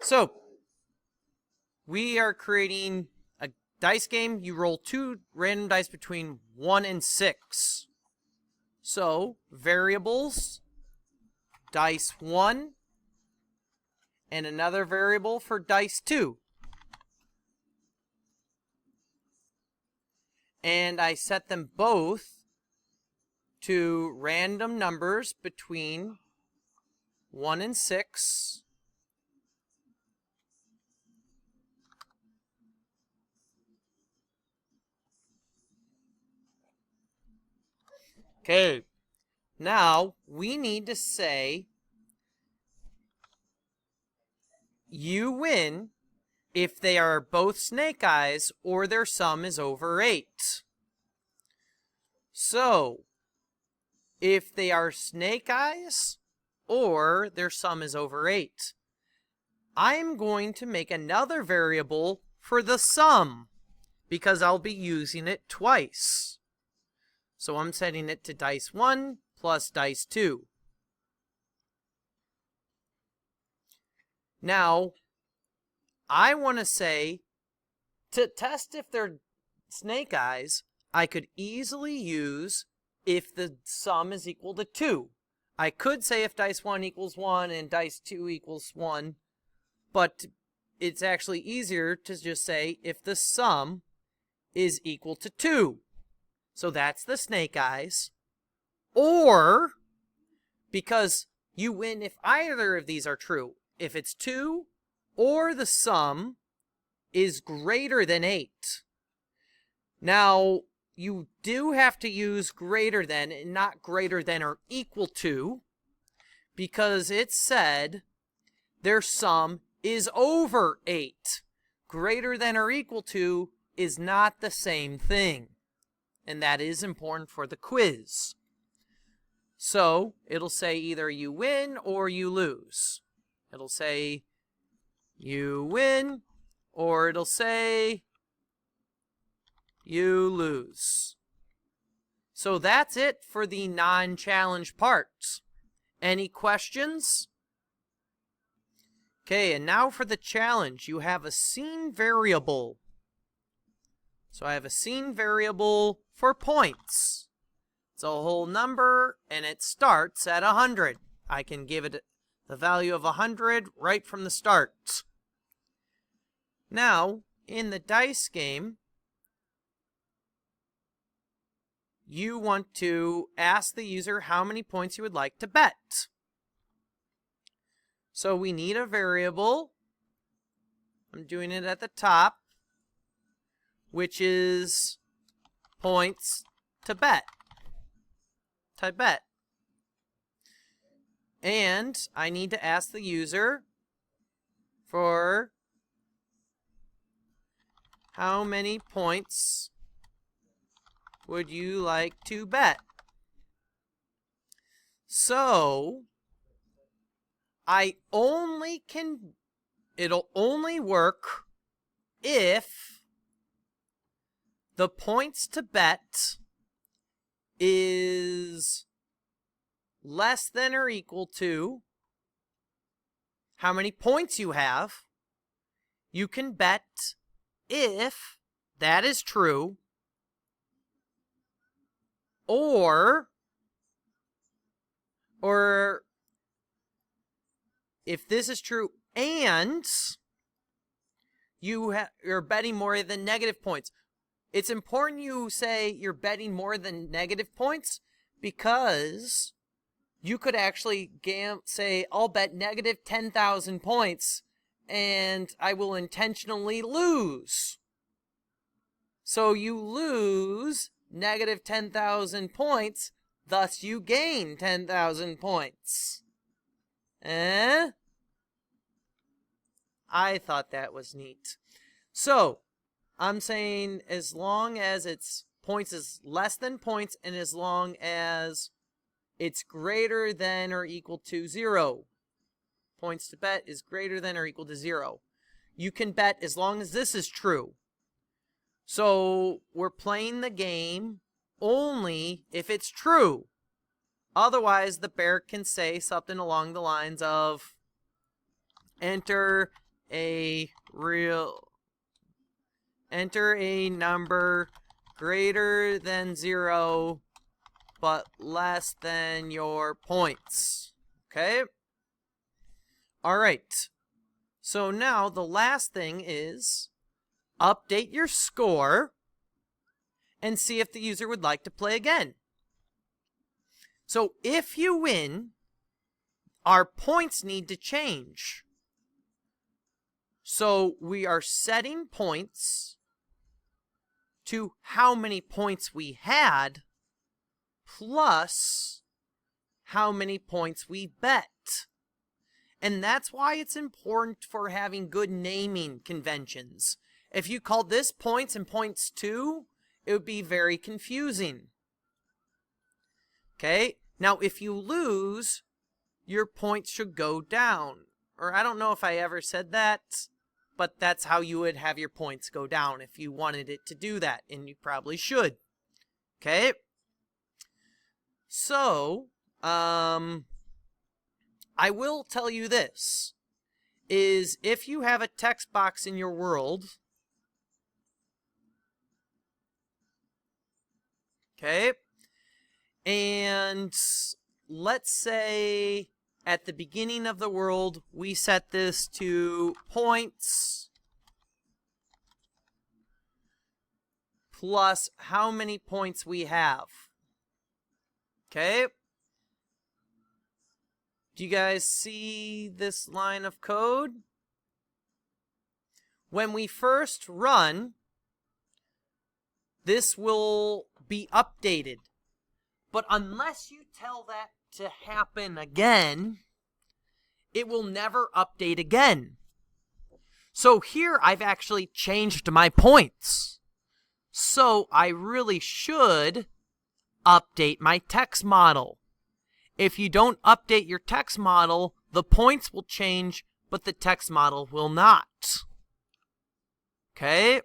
So, we are creating a dice game. You roll 2 random dice between 1 and 6. So, variables, dice 1, and another variable for dice 2. And I set them both to random numbers between 1 and 6. Okay, now we need to say you win if they are both snake eyes or their sum is over 8. So, if they are snake eyes or their sum is over 8, I'm going to make another variable for the sum because I'll be using it twice. So I'm setting it to dice 1 plus dice 2. Now, I want to say, to test if they're snake eyes, I could easily use if the sum is equal to 2. I could say if dice 1 equals 1 and dice 2 equals 1, but it's actually easier to just say if the sum is equal to 2. So that's the snake eyes. Or, because you win if either of these are true, if it's 2 or the sum is greater than 8. Now, you do have to use greater than and not greater than or equal to, because it said their sum is over 8. Greater than or equal to is not the same thing. And that is important for the quiz. So, it'll say either you win or you lose. It'll say you win, or it'll say you lose. So that's it for the non-challenge parts. Any questions? Okay, and now for the challenge. You have a scene variable. So I have a scene variable for points. It's a whole number, and it starts at 100. I can give it the value of 100 right from the start. Now, in the dice game, you want to ask the user how many points you would like to bet. So we need a variable. I'm doing it at the top, which is points to bet. Type bet. And I need to ask the user for how many points would you like to bet? So, it'll only work if the points to bet is less than or equal to how many points you have. You can bet if that is true, or if this is true and you're betting more than negative points. It's important you say you're betting more than negative points, because you could actually say, I'll bet negative 10,000 points and I will intentionally lose. So you lose negative 10,000 points, thus you gain 10,000 points. I thought that was neat. So, I'm saying as long as its points is less than points, and as long as it's greater than or equal to 0. Points to bet is greater than or equal to 0. You can bet as long as this is true. So we're playing the game only if it's true. Otherwise, the bear can say something along the lines of, enter a number greater than 0 but less than your points. Okay? Alright. So now the last thing is update your score and see if the user would like to play again. So if you win, our points need to change. So we are setting points to how many points we had plus how many points we bet. And that's why it's important for having good naming conventions. If you called this points and points 2, it would be very confusing. Okay, now if you lose, your points should go down. Or I don't know if I ever said that, but that's how you would have your points go down if you wanted it to do that, and you probably should. Okay? So, I will tell you this, is if you have a text box in your world, okay, and let's say at the beginning of the world, we set this to points plus how many points we have. Okay? Do you guys see this line of code? When we first run, this will be updated. But unless you tell that to happen again, it will never update again. So here I've actually changed my points. So I really should update my text model. If you don't update your text model, the points will change, but the text model will not. Okay?